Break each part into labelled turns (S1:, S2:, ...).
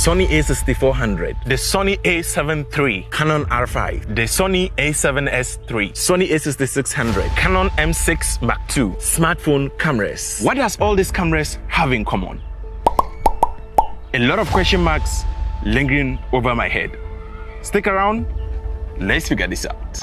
S1: Sony a6400, the Sony a7 III, Canon R5, the Sony a7S III, Sony a6600, Canon M6 Mark II, smartphone cameras. What does all these cameras have in common? A lot of question marks lingering over my head. Stick around, let's figure this out.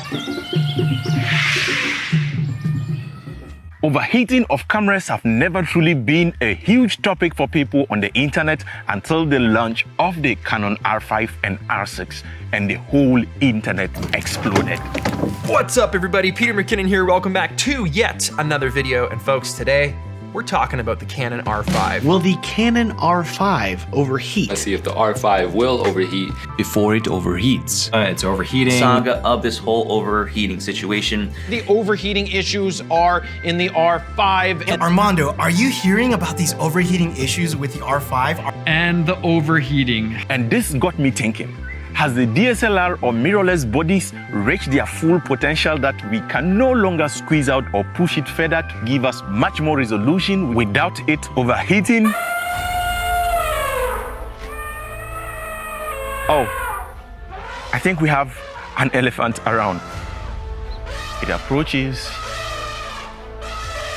S1: Overheating of cameras have never truly been a huge topic for people on the internet until the launch of the Canon R5 and R6 and the whole internet exploded.
S2: What's up everybody, Peter McKinnon here. Welcome back to yet another video. And folks, today we're talking about the Canon R5.
S3: Will the Canon R5 overheat?
S4: Let's see if the R5 will overheat
S5: before it overheats.
S6: It's overheating.
S7: Saga of this whole overheating situation.
S8: The overheating issues are in the R5.
S9: And Armando, are you hearing about these overheating issues with the R5?
S10: And the overheating.
S1: And this got me thinking. Has the DSLR or mirrorless bodies reached their full potential that we can no longer squeeze out or push it further to give us much more resolution without it overheating? Oh, I think we have an elephant around. It approaches.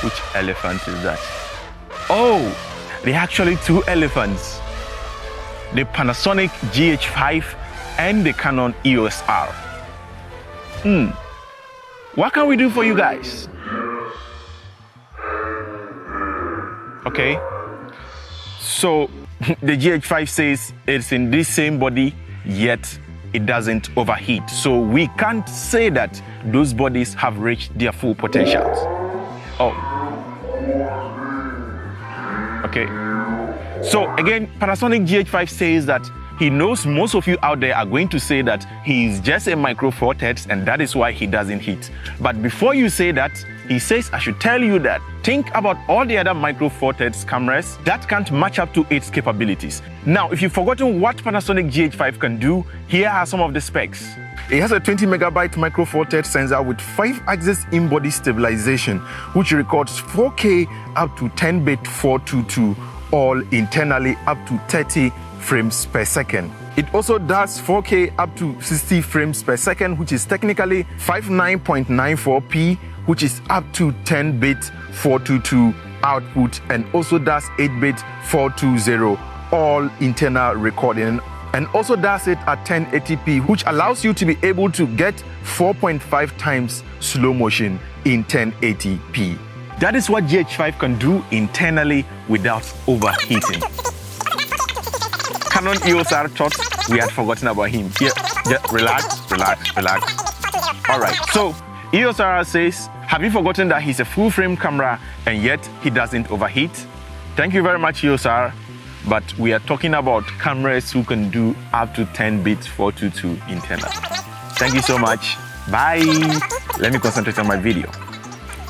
S1: Which elephant is that? Oh, there are actually two elephants. The Panasonic GH5 and the Canon eosr. What can we do for you guys? Okay, so the GH5 says it's in this same body, yet it doesn't overheat. So we can't say that those bodies have reached their full potentials. Oh, okay. So again, Panasonic GH5 says that he knows most of you out there are going to say that he is just a Micro Four Thirds and that is why he doesn't hit. But before you say that, he says I should tell you that think about all the other Micro Four Thirds cameras that can't match up to its capabilities. Now, if you've forgotten what Panasonic GH5 can do, here are some of the specs. It has a 20 megabyte Micro Four Thirds sensor with 5-axis in-body stabilization, which records 4K up to 10-bit 422, all internally up to 30 frames per second. It also does 4K up to 60 frames per second, which is technically 59.94p, which is up to 10-bit 422 output, and also does 8-bit 420, all internal recording, and also does it at 1080p, which allows you to be able to get 4.5 times slow motion in 1080p. That is what GH5 can do internally without overheating. Canon eosr thought we had forgotten about him. Here, relax. All right, so eosr says, have you forgotten that he's a full frame camera and yet he doesn't overheat? Thank you very much, eosr, but we are talking about cameras who can do up to 10-bit 422 internal. Thank you so much. Bye. Let me concentrate on my video.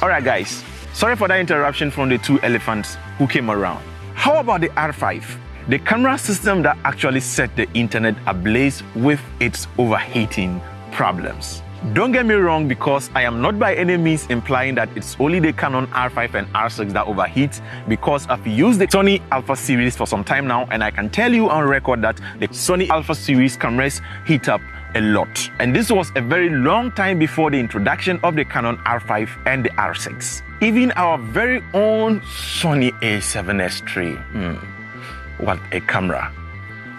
S1: All right, guys. Sorry for that interruption from the two elephants who came around. How about the R5? The camera system that actually set the internet ablaze with its overheating problems. Don't get me wrong, because I am not by any means implying that it's only the Canon R5 and R6 that overheat, because I've used the Sony Alpha series for some time now and I can tell you on record that the Sony Alpha series cameras heat up a lot. And this was a very long time before the introduction of the Canon R5 and the R6. Even our very own Sony a7S III. What a camera.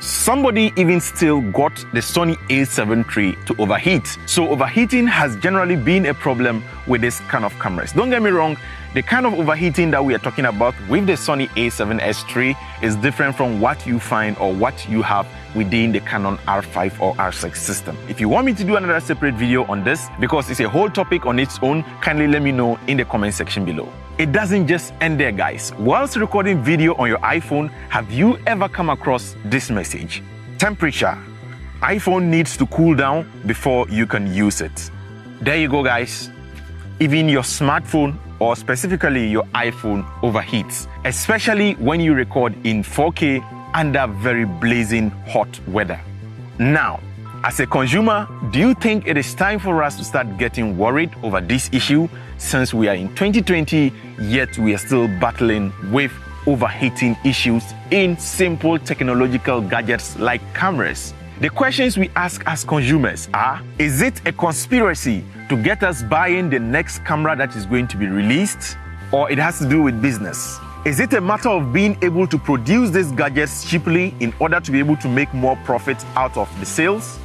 S1: Somebody even still got the Sony a7 III to overheat. So overheating has generally been a problem with this kind of cameras. Don't get me wrong, the kind of overheating that we are talking about with the Sony a7S III is different from what you find or what you have within the Canon R5 or R6 system. If you want me to do another separate video on this, because it's a whole topic on its own, kindly let me know in the comment section below. It doesn't just end there, guys. Whilst recording video on your iPhone, have you ever come across this message? Temperature. iPhone needs to cool down before you can use it. There you go, guys. Even your smartphone, or specifically your iPhone, overheats, especially when you record in 4K under very blazing hot weather. Now, as a consumer, do you think it is time for us to start getting worried over this issue, since we are in 2020, yet we are still battling with overheating issues in simple technological gadgets like cameras. The questions we ask as consumers are, is it a conspiracy to get us buying the next camera that is going to be released? Or it has to do with business? Is it a matter of being able to produce these gadgets cheaply in order to be able to make more profit out of the sales?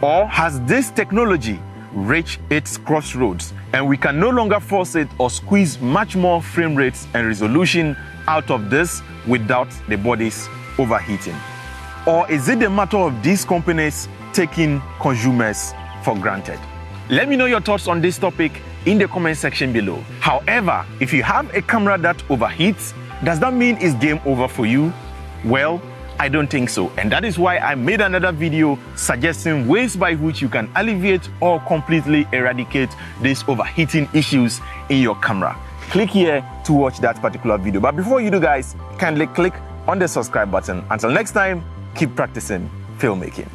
S1: Or has this technology reached its crossroads and we can no longer force it or squeeze much more frame rates and resolution out of this without the bodies overheating? Or is it a matter of these companies taking consumers for granted? Let me know your thoughts on this topic in the comment section below. However, if you have a camera that overheats, does that mean it's game over for you? Well, I don't think so. And that is why I made another video suggesting ways by which you can alleviate or completely eradicate these overheating issues in your camera. Click here to watch that particular video. But before you do, guys, kindly click on the subscribe button. Until next time, keep practicing filmmaking.